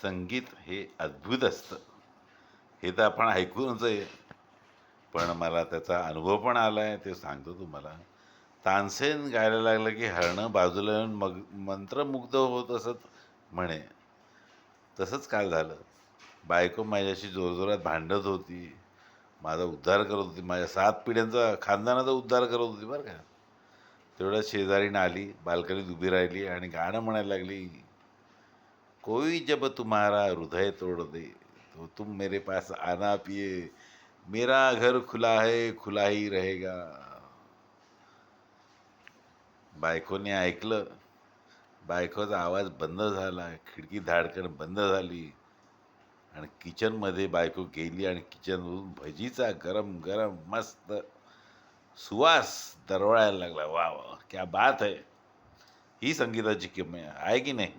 संगीत हे अद्भुत असतं. हे तर आपण ऐकूनच आहे. पण मला त्याचा अनुभव पण आला आहे, ते सांगतो तुम्हाला. तानसेन गायला लागलं, की हरणं बाजूला येऊन मग मंत्रमुग्ध होत असत म्हणे. तसंच काल झालं. बायको माझ्याशी जोरजोरात भांडत होती. माझा उद्धार करत होती. माझ्या 7 पिढ्यांचा खानदानाचा उद्धार करत होती बरं का. तेवढ्यात शेजारीण आली, बाल्कनीत उभी राहिली आणि गाणं म्हणायला लागली, कोई जब तुम्हारा हृदय तोड़ दे, तो तुम मेरे पास आना पिए, मेरा घर खुला है, खुला ही रहेगा. बायकोने ऐकलं. बायकोचा आवाज बंद झाला, खिडकी धाडकन बंद झाली आणि किचनमध्ये बायको गेली आणि किचनमधून भजीचा गरम गरम मस्त सुवास दरवळायला लागला. वा वा, क्या बात है. ही संगीताची किमया आहे की नाही?